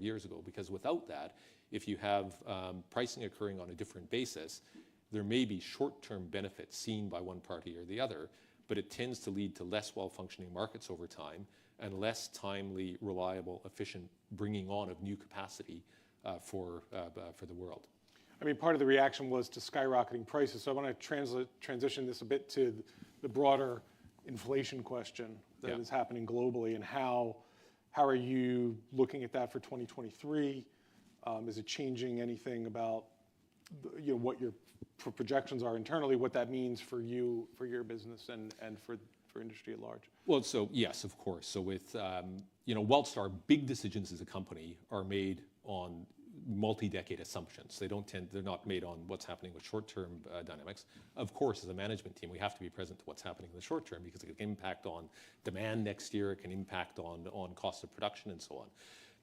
years ago, because without that, if you have pricing occurring on a different basis, there may be short-term benefits seen by one party or the other, but it tends to lead to less well-functioning markets over time and less timely, reliable, efficient bringing on of new capacity for the world. I mean, part of the reaction was to skyrocketing prices. So I want to transition this a bit to the broader inflation question that is happening globally, and how are you looking at that for 2023? Is it changing anything about what your projections are internally, what that means for you, for your business, and for industry at large? Well, so yes, of course. So with Wellstar, big decisions as a company are made on multi-decade assumptions. They're not made on what's happening with short-term dynamics. Of course, as a management team, we have to be present to what's happening in the short term, because it can impact on demand next year, it can impact on cost of production and so on.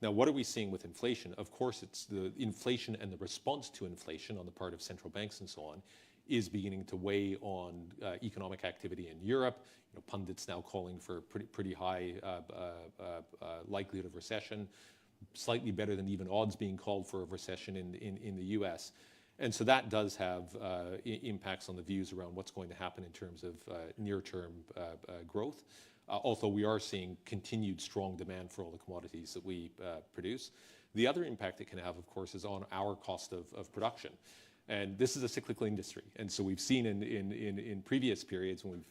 Now, what are we seeing with inflation? Of course, it's the inflation and the response to inflation on the part of central banks and so on is beginning to weigh on economic activity in Europe. Pundits now calling for pretty high likelihood of recession, slightly better than even odds being called for a recession in the US. And so that does have impacts on the views around what's going to happen in terms of near-term growth. Although we are seeing continued strong demand for all the commodities that we produce. The other impact it can have, of course, is on our cost of production. And this is a cyclical industry. And so we've seen in previous periods when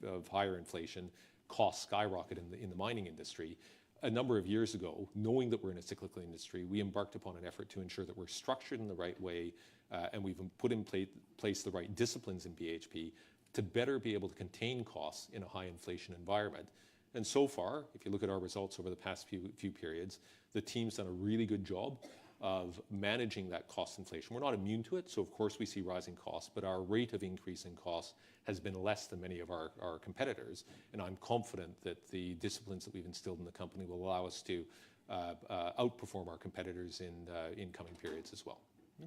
of higher inflation, costs skyrocket in the mining industry. A number of years ago, knowing that we're in a cyclical industry, we embarked upon an effort to ensure that we're structured in the right way, and we've put in place the right disciplines in BHP to better be able to contain costs in a high inflation environment. And so far, if you look at our results over the past few periods, the team's done a really good job of managing that cost inflation. We're not immune to it, so of course we see rising costs, but our rate of increase in costs has been less than many of our competitors. And I'm confident that the disciplines that we've instilled in the company will allow us to outperform our competitors in coming periods as well.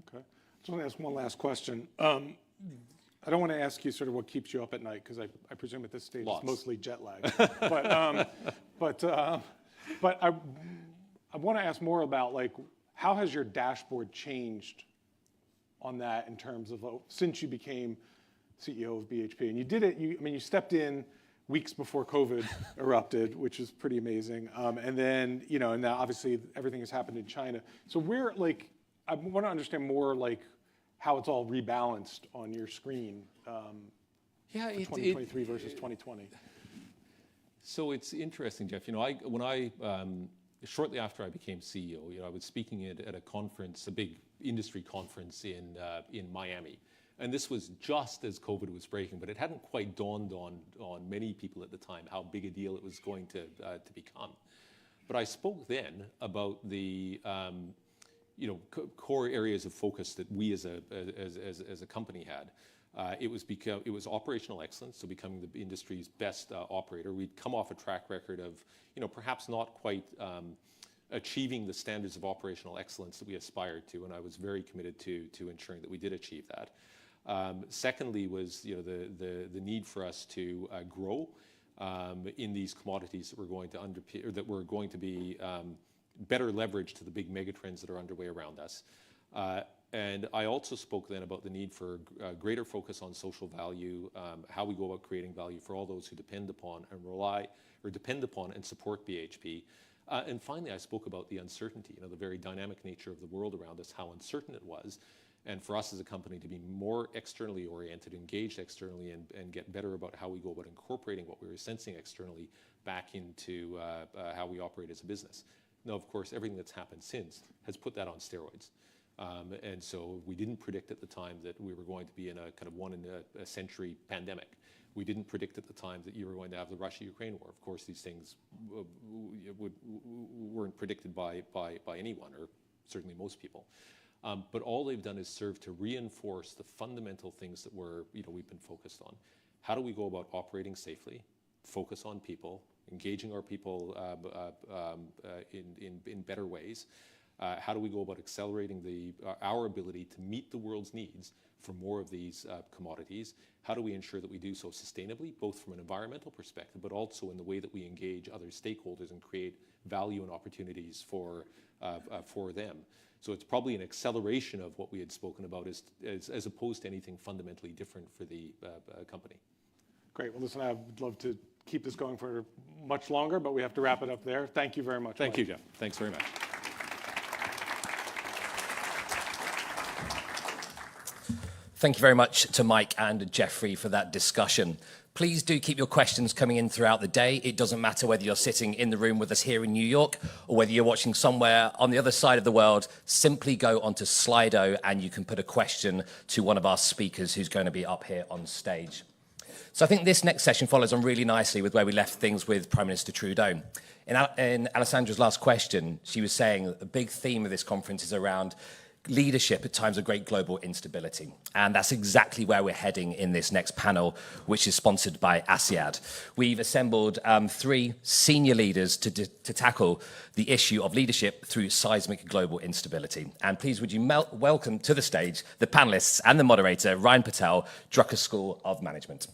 Okay. I just want to ask one last question. I don't want to ask you sort of what keeps you up at night, because I presume at this stage it's mostly jet lag. But I want to ask more about, like, how has your dashboard changed on that in terms of since you became CEO of BHP? And you did it. You stepped in weeks before COVID erupted, which is pretty amazing. And then and now obviously everything has happened in China. So I want to understand more how it's all rebalanced on your screen for 2023 versus 2020. So it's interesting, Jeff. Shortly after I became CEO, I was speaking at a conference, a big industry conference in Miami. And this was just as COVID was breaking, but it hadn't quite dawned on many people at the time how big a deal it was going to become. But I spoke then about the core areas of focus that we as a company had. It was operational excellence, so becoming the industry's best operator. We'd come off a track record of perhaps not quite achieving the standards of operational excellence that we aspired to, and I was very committed to ensuring that we did achieve that. Secondly was the need for us to grow in these commodities that were going to be better leverage to the big megatrends that are underway around us. And I also spoke then about the need for greater focus on social value, how we go about creating value for all those who depend upon and support BHP. And finally, I spoke about the uncertainty, the very dynamic nature of the world around us, how uncertain it was. And for us as a company to be more externally oriented, engaged externally, and get better about how we go about incorporating what we were sensing externally back into how we operate as a business. Now, of course, everything that's happened since has put that on steroids. And so we didn't predict at the time that we were going to be in a kind of one-in-a-century pandemic. We didn't predict at the time that you were going to have the Russia-Ukraine war. Of course, these things weren't predicted by anyone, or certainly most people. But all they've done is serve to reinforce the fundamental things that we've been focused on. How do we go about operating safely, focus on people, engaging our people in better ways? How do we go about accelerating our ability to meet the world's needs for more of these commodities? How do we ensure that we do so sustainably, both from an environmental perspective, but also in the way that we engage other stakeholders and create value and opportunities for them. So it's probably an acceleration of what we had spoken about as opposed to anything fundamentally different for the company. Great. Well, listen, I'd love to keep this going for much longer, but we have to wrap it up there. Thank you very much. Thank you, Jeff. Thanks very much. Thank you very much to Mike and Jeffrey for that discussion. Please do keep your questions coming in throughout the day. It doesn't matter whether you're sitting in the room with us here in New York or whether you're watching somewhere on the other side of the world. Simply go onto Slido and you can put a question to one of our speakers who's going to be up here on stage. So I think this next session follows on really nicely with where we left things with Prime Minister Trudeau. In Alessandra's last question, she was saying that the big theme of this conference is around leadership at times of great global instability. And that's exactly where we're heading in this next panel, which is sponsored by ASIAD. We've assembled 3 senior leaders to tackle the issue of leadership through seismic global instability. And please would you welcome to the stage the panelists and the moderator, Ryan Patel, Drucker School of Management.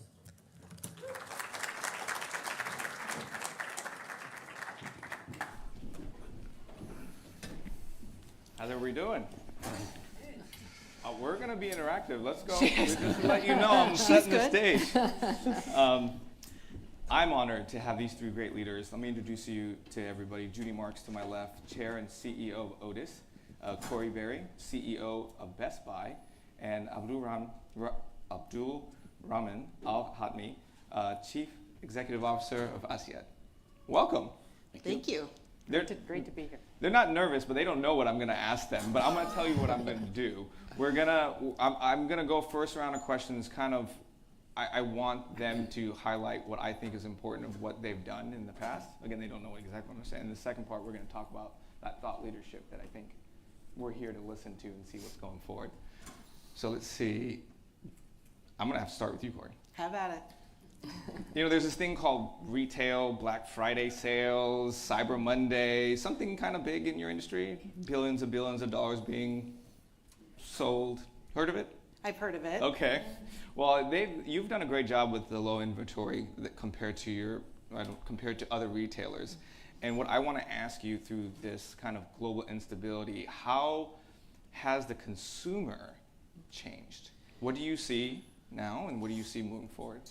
How's everybody doing? We're going to be interactive. Let's go. Just to let you know, I'm setting the stage. I'm honored to have these 3 great leaders. Let me introduce you to everybody. Judy Marks to my left, Chair and CEO of Otis. Corey Berry, CEO of Best Buy. And Abdul Rahman Al-Hatmi, Chief Executive Officer of ASIAD. Welcome. Thank you. Great to be here. They're not nervous, but they don't know what I'm going to ask them. But I'm going to tell you what I'm going to do. I'm going to go first round of questions. I want them to highlight what I think is important of what they've done in the past. Again, they don't know exactly what I'm saying. In the second part, we're going to talk about that thought leadership that I think we're here to listen to and see what's going forward. So let's see. I'm going to have to start with you, Corey. Have at it. You know, there's this thing called retail, Black Friday sales, Cyber Monday, something kind of big in your industry, billions of dollars being sold. Heard of it? I've heard of it. Okay. Well, you've done a great job with the low inventory compared to other retailers. And what I want to ask you through this kind of global instability, how has the consumer changed? What do you see now and what do you see moving forward?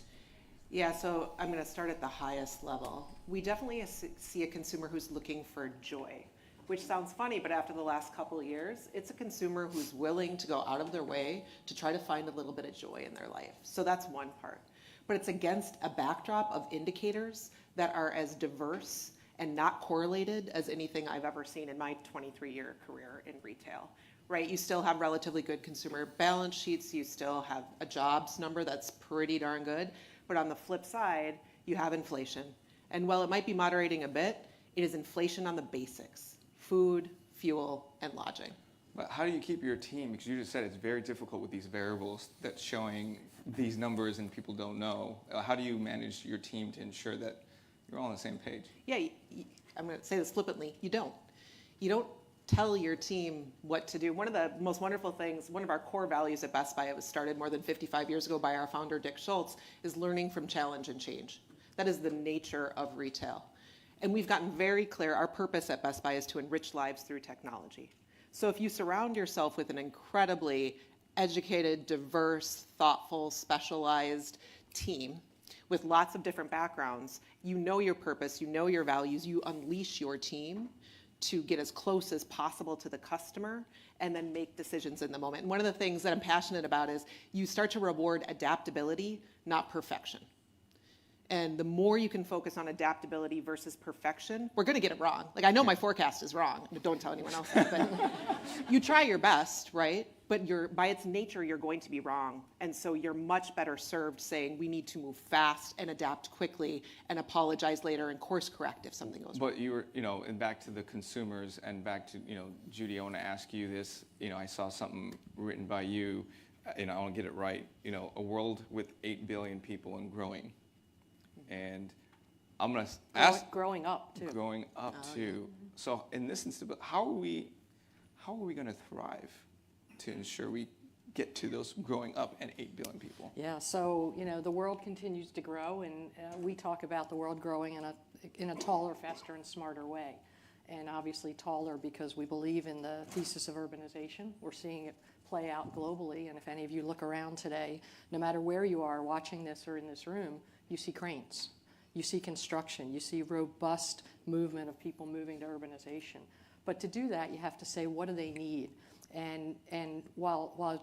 Yeah, so I'm going to start at the highest level. We definitely see a consumer who's looking for joy, which sounds funny, but after the last couple of years, it's a consumer who's willing to go out of their way to try to find a little bit of joy in their life. So that's one part. But it's against a backdrop of indicators that are as diverse and not correlated as anything I've ever seen in my 23-year career in retail. Right, you still have relatively good consumer balance sheets, you still have a jobs number that's pretty darn good, but on the flip side, you have inflation. And while it might be moderating a bit, it is inflation on the basics: food, fuel, and lodging. But how do you keep your team, because you just said it's very difficult with these variables that's showing these numbers and people don't know. How do you manage your team to ensure that you're all on the same page? Yeah, I'm going to say this flippantly, you don't. You don't tell your team what to do. One of the most wonderful things, one of our core values at Best Buy, it was started more than 55 years ago by our founder, Dick Schultz, is learning from challenge and change. That is the nature of retail. And we've gotten very clear, our purpose at Best Buy is to enrich lives through technology. So if you surround yourself with an incredibly educated, diverse, thoughtful, specialized team with lots of different backgrounds, you know your purpose, you know your values, you unleash your team to get as close as possible to the customer and then make decisions in the moment. And one of the things that I'm passionate about is you start to reward adaptability, not perfection. And the more you can focus on adaptability versus perfection, we're going to get it wrong. Like, I know my forecast is wrong. Don't tell anyone else that. But you try your best, right? But by its nature, you're going to be wrong. And so you're much better served saying we need to move fast and adapt quickly and apologize later and course correct if something goes wrong. But you were, and back to the consumers and back to, Judy, I want to ask you this. I saw something written by you, I want to get it right. A world with 8 billion people and growing. And I'm going to ask. Growing up, too. Growing up, too. Yeah. So in this instance, how are we going to thrive to ensure we get to those growing up and 8 billion people? Yeah, so, the world continues to grow, and we talk about the world growing in in a taller, faster, and smarter way. And obviously taller because we believe in the thesis of urbanization. We're seeing it play out globally, and if any of you look around today, no matter where you are watching this or in this room, you see cranes, you see construction, you see robust movement of people moving to urbanization. But to do that, you have to say, what do they need? And while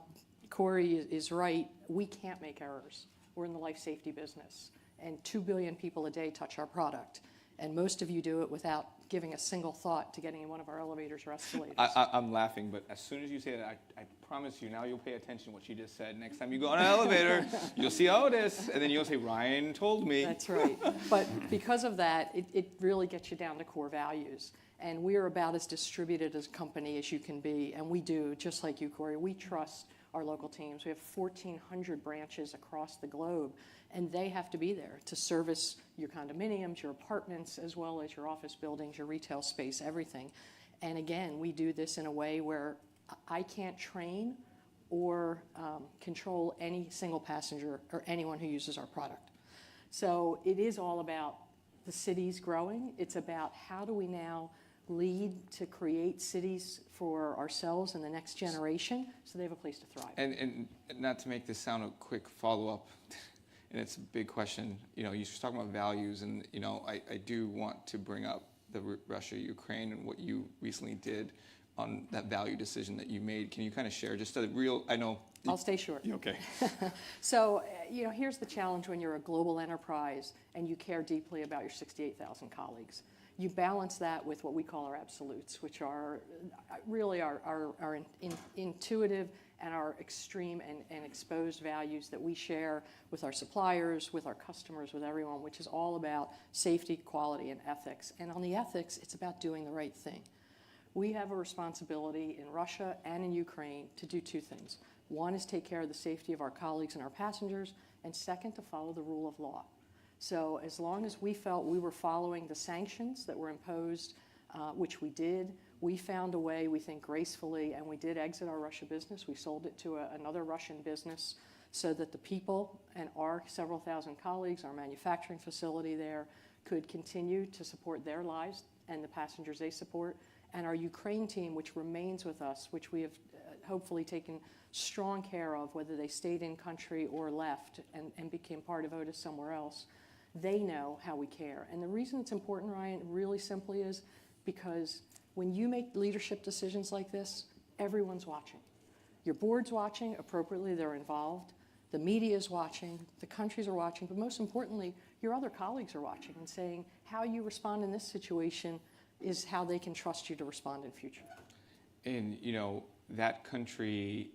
Corey is right, we can't make errors. We're in the life safety business, and 2 billion people a day touch our product. And most of you do it without giving a single thought to getting in one of our elevators or escalators. I'm laughing, but as soon as you say that, I promise you, now you'll pay attention to what she just said. Next time you go on an elevator, you'll see Otis, and then you'll say, Ryan told me. That's right. But because of that, it really gets you down to core values. And we are about as distributed as a company as you can be. And we do, just like you, Corey, we trust our local teams. We have 1,400 branches across the globe, and they have to be there to service your condominiums, your apartments, as well as your office buildings, your retail space, everything. And again, we do this in a way where I can't train or control any single passenger or anyone who uses our product. So it is all about the cities growing. It's about how do we now lead to create cities for ourselves and the next generation so they have a place to thrive. And not to make this sound a quick follow-up, and it's a big question, you're talking about values, and, I do want to bring up the Russia-Ukraine and what you recently did on that value decision that you made. Can you kind of share just a real, I know. I'll stay short. Okay. So, here's the challenge when you're a global enterprise and you care deeply about your 68,000 colleagues. You balance that with what we call our absolutes, which are really our intuitive and our extreme and exposed values that we share with our suppliers, with our customers, with everyone, which is all about safety, quality, and ethics. And on the ethics, it's about doing the right thing. We have a responsibility in Russia and in Ukraine to do two things. One is take care of the safety of our colleagues and our passengers, and second, to follow the rule of law. So as long as we felt we were following the sanctions that were imposed, which we did, we found a way, we think gracefully, and we did exit our Russia business. We sold it to another Russian business so that the people and our several thousand colleagues, our manufacturing facility there, could continue to support their lives and the passengers they support. And our Ukraine team, which remains with us, which we have hopefully taken strong care of, whether they stayed in country or left and became part of Otis somewhere else, they know how we care. And the reason it's important, Ryan, really simply is because when you make leadership decisions like this, everyone's watching. Your board's watching, appropriately they're involved. The media is watching, the countries are watching, but most importantly, your other colleagues are watching and saying how you respond in this situation is how they can trust you to respond in future. And, that country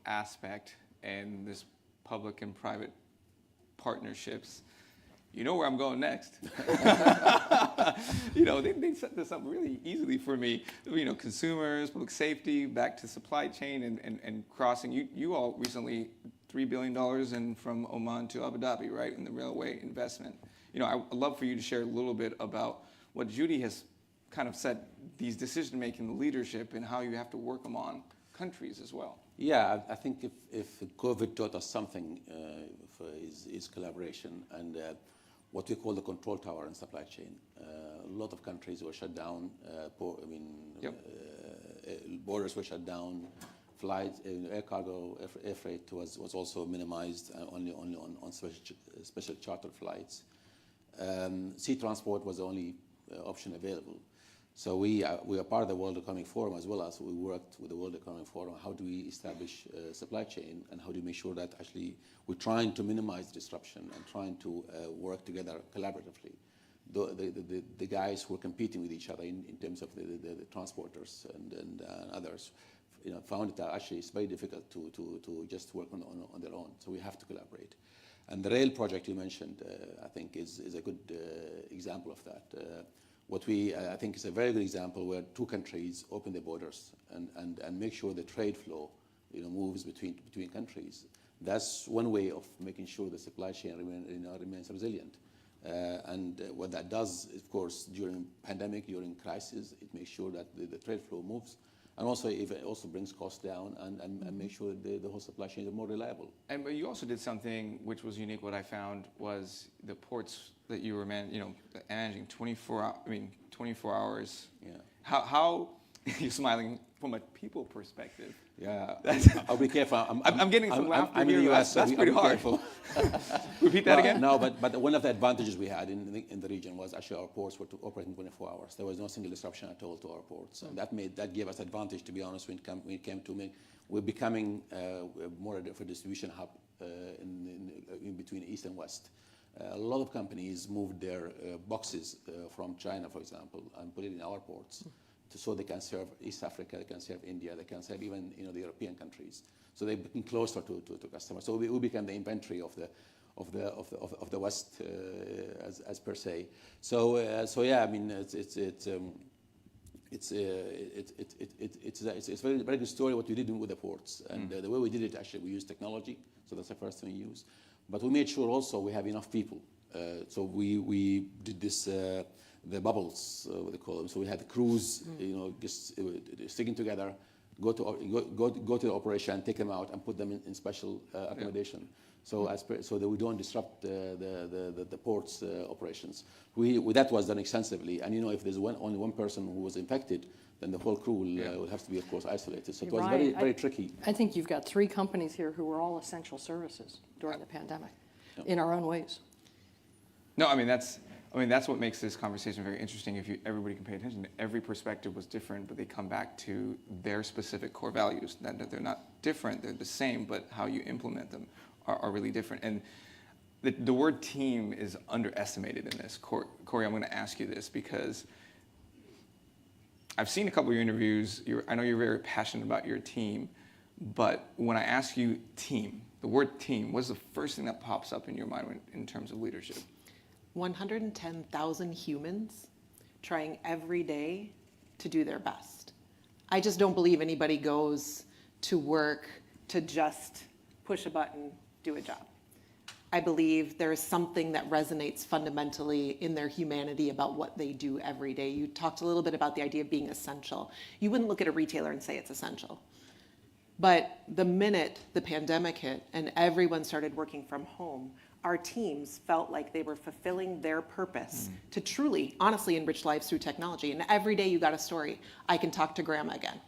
aspect and this public and private partnerships, you know where I'm going next. They set this up really easily for me. Consumers, public safety, back to supply chain and crossing. You all recently $3 billion from Oman to Abu Dhabi, right, in the railway investment. I'd love for you to share a little bit about what Judy has kind of said, these decision-making, the leadership, and how you have to work among countries as well. Yeah, I think if COVID taught us something is collaboration and what we call the control tower in supply chain. A lot of countries were shut down. Borders were shut down. Flights, air cargo, air freight was also minimized only on special charter flights. Sea transport was the only option available. So we are part of the World Economic Forum as well as we worked with the World Economic Forum. How do we establish a supply chain and how do we make sure that actually we're trying to minimize disruption and trying to work together collaboratively. The guys who are competing with each other in terms of the transporters and others, found that actually it's very difficult to just work on their own. So we have to collaborate. And the rail project you mentioned, I think, is a good example of that. I think is a very good example where two countries open their borders and make sure the trade flow, moves between countries. That's one way of making sure the supply chain remains resilient. And what that does, of course, during pandemic, during crisis, it makes sure that the trade flow moves and also it also brings costs down and make sure the whole supply chain is more reliable. And but you also did something which was unique. What I found was the ports that you were managing 24 hours. Yeah. How you're smiling from a people perspective. Yeah, I'll be careful. I'm getting some laughter I'm in here. the US, That's so pretty I'll be hard. careful. Repeat that again. No, but one of the advantages we had in the region was actually our ports were operating 24 hours. There was no single disruption at all to our ports, and that gave us advantage. To be honest, when it came to we're becoming more of a distribution hub in between East and West. A lot of companies moved their boxes from China, for example, and put it in our ports. So they can serve East Africa, they can serve India, they can serve even the European countries. So they become closer to customers. So we become the inventory of the West as per se. So yeah, I mean it's a very very good story what we did with the ports, and the way we did it, actually we used technology. So that's the first thing we used. But we made sure also we have enough people. So we did this. The bubbles, what they call them. So we had crews, just sticking together, go to the operation, take them out, and put them in special accommodation. So so that we don't disrupt the port's operations. That was done extensively, and if there's only one person who was infected, then the whole crew will have to be, of course, isolated. So it was very very tricky. I think you've got 3 companies here who were all essential services during the pandemic, in our own ways. No, I mean that's what makes this conversation very interesting. If everybody can pay attention, every perspective was different, but they come back to their specific core values. That they're not different; they're the same, but how you implement them are really different. And the word team is underestimated in this. Corey, I'm going to ask you this because I've seen a couple of your interviews. I know you're very passionate about your team, but when I ask you team, the word team, what's the first thing that pops up in your mind in terms of leadership? 110,000 humans trying every day to do their best. I just don't believe anybody goes to work to just push a button, do a job. I believe there is something that resonates fundamentally in their humanity about what they do every day. You talked a little bit about the idea of being essential. You wouldn't look at a retailer and say it's essential. But the minute the pandemic hit and everyone started working from home, our teams felt like they were fulfilling their purpose to truly, honestly enrich lives through technology. And every day you got a story. I can talk to grandma again.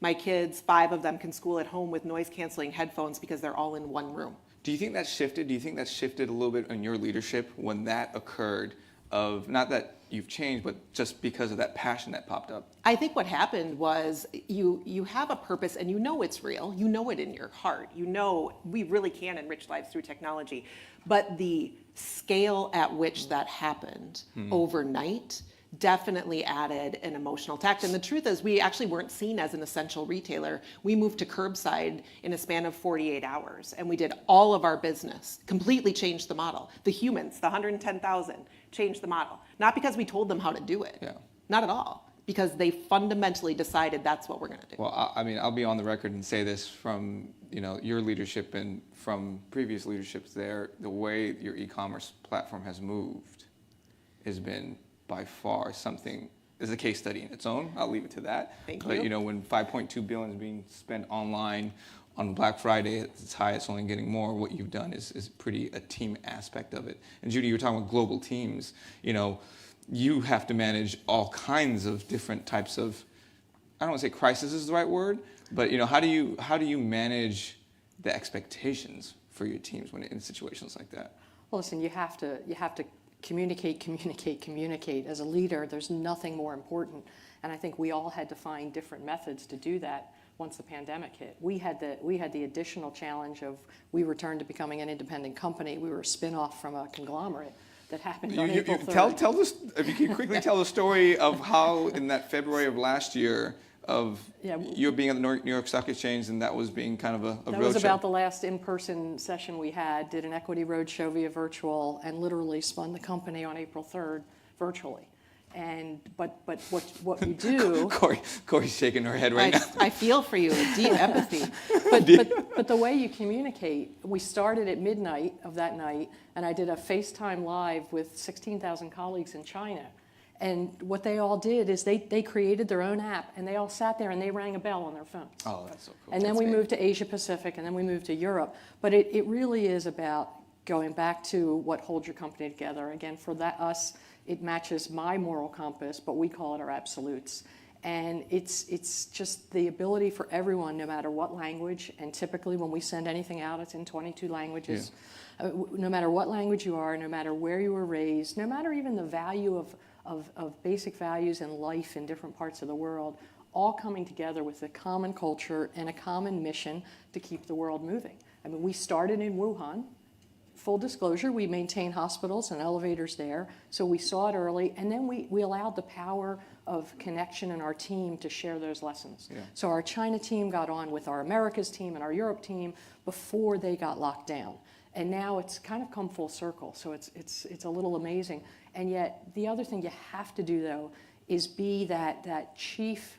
My kids, 5 of them, can school at home with noise-canceling headphones because they're all in one room. Do you think that shifted? Do you think that shifted a little bit in your leadership when that occurred? Of not that you've changed, but just because of that passion that popped up? I think what happened was you have a purpose and you know it's real. You know it in your heart. You know we really can enrich lives through technology. But the scale at which that happened overnight definitely added an emotional tact. And the truth is we actually weren't seen as an essential retailer. We moved to curbside in a span of 48 hours. And we did all of our business, completely changed the model. The humans, the 110,000, changed the model. Not because we told them how to do it. Yeah. Not at all. Because they fundamentally decided that's what we're going to do. Well, I mean, I'll be on the record and say this from your leadership and from previous leaderships there, the way your e-commerce platform has moved has been by far something, is a case study in its own. I'll leave it to that. Thank you. But when 5.2 billion is being spent online on Black Friday, it's high, it's only getting more. What you've done is pretty a team aspect of it. And Judy, you were talking about global teams. You have to manage all kinds of different types of, I don't want to say crisis is the right word, but how do you manage the expectations for your teams when in situations like that? Well, listen, you have to communicate. As a leader, there's nothing more important. And I think we all had to find different methods to do that once the pandemic hit. We had the additional challenge of we returned to becoming an independent company. We were a spin-off from a conglomerate that happened on April 3rd. Tell this, if you can quickly tell the story of how in that February of last year of you being at the New York Stock Exchange and that was being kind of a roadshow. That was about the last in-person session we had, did an equity roadshow via virtual and literally spun the company on April 3rd virtually. But what we do... Corey's shaking her head right now. I feel for you, deep empathy. But the way you communicate, we started at midnight of that night, and I did a FaceTime live with 16,000 colleagues in China. And what they all did is they created their own app, and they all sat there and they rang a bell on their phones. Oh, that's so cool. And then we moved to Asia Pacific, and then we moved to Europe. But it really is about going back to what holds your company together. Again, for us, it matches my moral compass, but we call it our absolutes. And it's just the ability for everyone, no matter what language, and typically when we send anything out, it's in 22 languages. Yeah. No matter what language you are, no matter where you were raised, no matter even the value of basic values in life in different parts of the world, all coming together with a common culture and a common mission to keep the world moving. I mean, we started in Wuhan. Full disclosure, we maintain hospitals and elevators there, so we saw it early, and then we allowed the power of connection in our team to share those lessons. Yeah. So our China team got on with our Americas team and our Europe team before they got locked down. And now it's kind of come full circle, so it's a little amazing. And yet, the other thing you have to do, though, is be that chief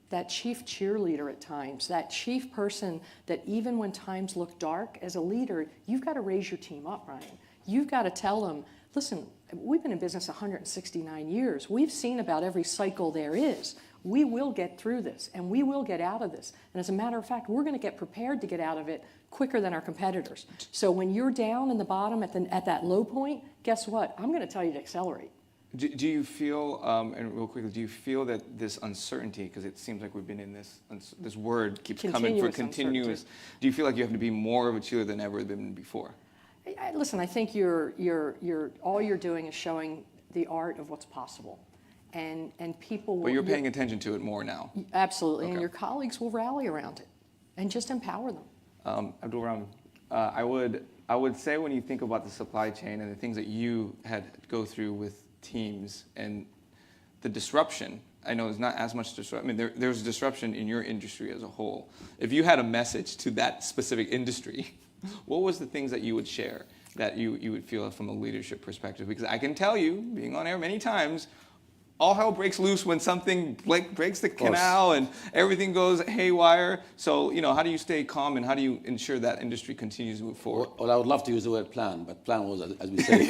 cheerleader at times, that chief person that even when times look dark, as a leader, you've got to raise your team up, Ryan. You've got to tell them, listen, we've been in business 169 years. We've seen about every cycle there is. We will get through this, and we will get out of this. And as a matter of fact, we're going to get prepared to get out of it quicker than our competitors. So when you're down in the bottom at that low point, guess what? I'm going to tell you to accelerate. Do you feel, and real quickly, do you feel that this uncertainty, because it seems like we've been in this word keeps coming for continuous, do you feel like you have to be more of a cheerleader than ever than before? Listen, I think all you're doing is showing the art of what's possible, and people. But you're paying attention to it more now. Absolutely, okay. And your colleagues will rally around it, and just empower them. Abdul Rahman, I would say when you think about the supply chain and the things that you had to go through with teams and the disruption, I know it's not as much disruption. I mean, there's disruption in your industry as a whole. If you had a message to that specific industry, what was the things that you would share that you would feel from a leadership perspective? Because I can tell you, being on air many times, all hell breaks loose when something breaks the canal and everything goes haywire. So, how do you stay calm and how do you ensure that industry continues to move forward? Well, I would love to use the word plan, but plan was, as we say.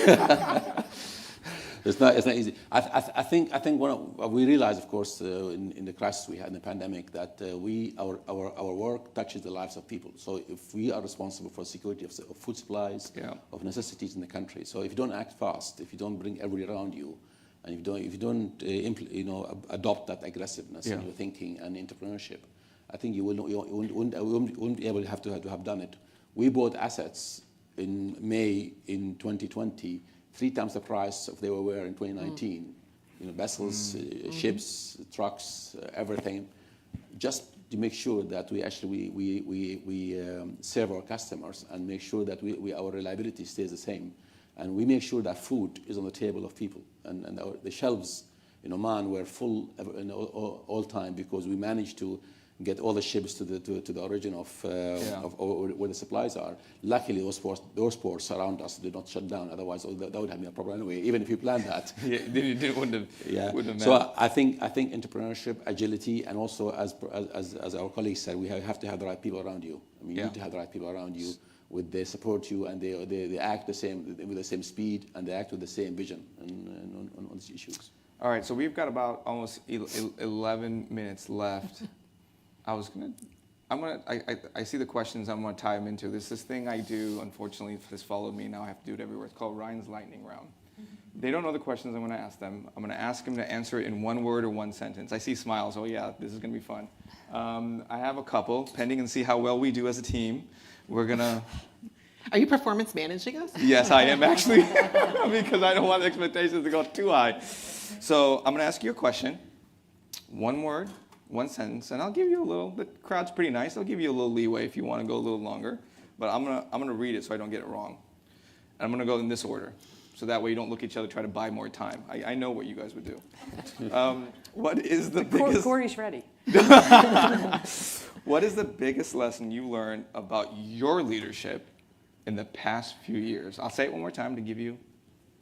It's not easy. I think we realized, of course, in the crisis we had in the pandemic, that our work touches the lives of people. So if we are responsible for security of food supplies, of necessities in the country, so if you don't act fast, if you don't bring everybody around you, and if you don't adopt that aggressiveness in your thinking and entrepreneurship, I think you wouldn't be able to have done it. We bought assets in May in 2020. 3 times the price of they were in 2019. Vessels, ships, trucks, everything, just to make sure that we actually serve our customers and make sure that our reliability stays the same, and we make sure that food is on the table of people, and the shelves in Oman were full all time because we managed to get all the ships to the origin of where the supplies are. Luckily, those ports around us did not shut down. Otherwise, that would have been a problem anyway. Even if you planned that. Wouldn't have. So I think entrepreneurship, agility, and also as our colleagues said, we have to have the right people around you. I mean, you need to have the right people around you, they support you, and they act with the same speed, and they act with the same vision on these issues. All right, so we've got about almost 11 minutes left. I see the questions. I'm gonna tie them into this. This thing I do, unfortunately, has followed me. Now I have to do it everywhere. It's called Ryan's Lightning Round. They don't know the questions I'm gonna ask them. I'm gonna ask them to answer it in 1 word or 1 sentence. I see smiles. Oh yeah, this is gonna be fun. I have a couple pending and see how well we do as a team. We're gonna. Are you performance managing us? Yes, I am actually, because I don't want the expectations to go too high. So I'm gonna ask you a question. 1 word. 1 sentence, and I'll give you a little. The crowd's pretty nice. I'll give you a little leeway if you want to go a little longer, but I'm gonna read it so I don't get it wrong. And I'm gonna go in this order, so that way you don't look at each other try to buy more time. I know what you guys would do. What is the biggest? Corey's ready. What is the biggest lesson you learned about your leadership in the past few years? I'll say it one more time to give you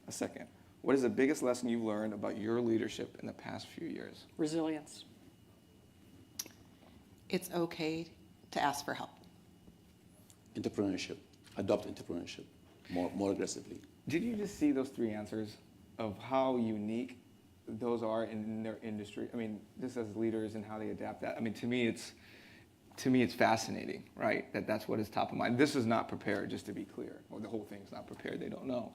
a second. What is the biggest lesson you've learned about your leadership in the past few years? Resilience. It's okay to ask for help. Entrepreneurship. Adopt entrepreneurship more aggressively. Did you just see those 3 answers of how unique those are in their industry. I mean, just as leaders and how they adapt that. I mean, to me, it's fascinating, right? That's what is top of mind. This is not prepared, just to be clear, or the whole thing's not prepared. They don't know,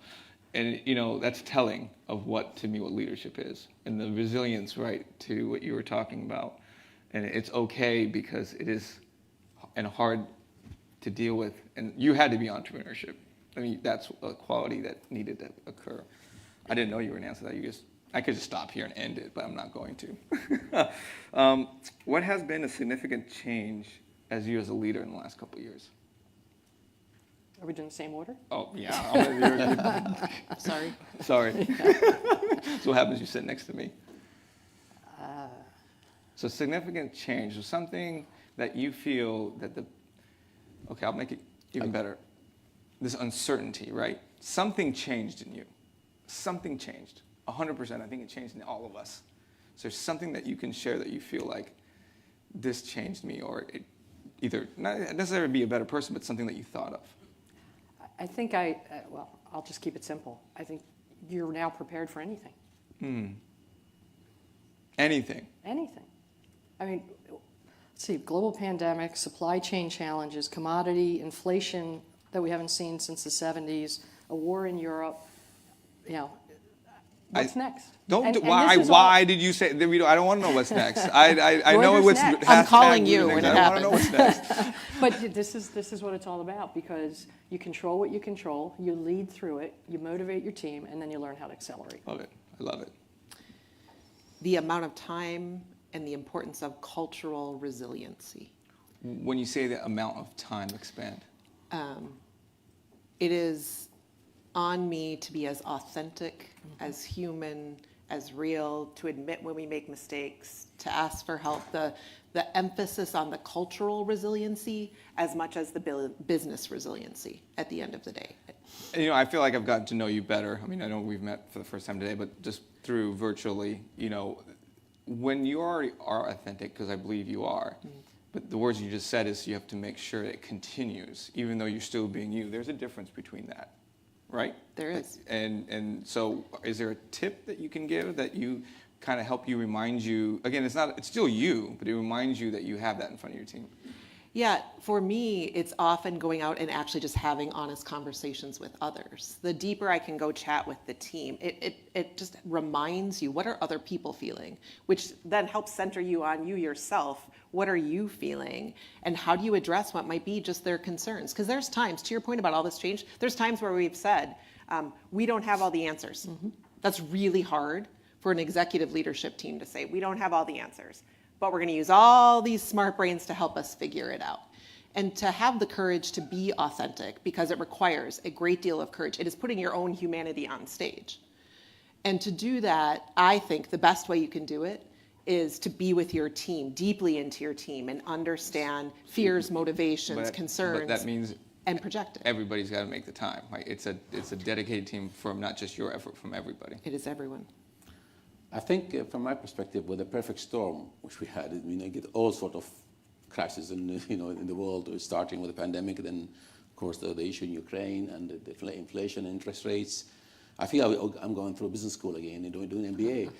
and that's telling of what leadership is, and the resilience, right, to what you were talking about. And it's okay because it is, and hard to deal with, and you had to be entrepreneurship. I mean, that's a quality that needed to occur. I didn't know you were going to answer that. I could just stop here and end it, but I'm not going to. What has been a significant change as you as a leader in the last couple of years? Are we doing the same order? Oh, yeah. Sorry. Sorry. That's what happens, you sit next to me. So significant change, so something that you feel that okay, I'll make it even better. This uncertainty, right? Something changed in you. Something changed. 100%, I think it changed in all of us. So there's something that you can share that you feel like this changed me, or it either, not necessarily be a better person, but something that you thought of. I think well, I'll just keep it simple. I think you're now prepared for anything. Anything. Anything. I mean, let's see, global pandemic, supply chain challenges, commodity, inflation that we haven't seen since the 70s, a war in Europe, what's next? Why did you say, I don't want to know what's next. I know what's next? I'm calling you when it I don't want to know what's next. But this is what it's all about, because you control what you control, you lead through it, you motivate your team, and then you learn how to accelerate. Love it. I love it. The amount of time and the importance of cultural resiliency. When you say the amount of time, expand. It is on me to be as authentic, as human, as real, to admit when we make mistakes, to ask for help. The emphasis on the cultural resiliency as much as the business resiliency at the end of the day. I feel like I've gotten to know you better. I mean, I know we've met for the first time today, but just through virtually, when you already are authentic, because I believe you are, but the words you just said is you have to make sure it continues, even though you're still being you. There's a difference between that, right? There is. And so is there a tip that you can give that you kind of help you, remind you, again, it's still you, but it reminds you that you have that in front of your team? Yeah, for me, it's often going out and actually just having honest conversations with others. The deeper I can go chat with the team, it just reminds you, what are other people feeling? Which then helps center you on you yourself. What are you feeling? And how do you address what might be just their concerns? Because there's times, to your point about all this change, there's times where we've said, we don't have all the answers. That's really hard for an executive leadership team to say, we don't have all the answers, but we're going to use all these smart brains to help us figure it out. And to have the courage to be authentic, because it requires a great deal of courage. It is putting your own humanity on stage. And to do that, I think the best way you can do it is to be with your team, deeply into your team, and understand fears, motivations, concerns, but that means and project it. Everybody's got to make the time. Like it's a dedicated team from not just your effort, from everybody. It is everyone. I think, from my perspective, with the perfect storm, which we had, I get all sort of crises in the world, starting with the pandemic, then of course the issue in Ukraine and the inflation, interest rates. I feel I'm going through business school again and doing MBA.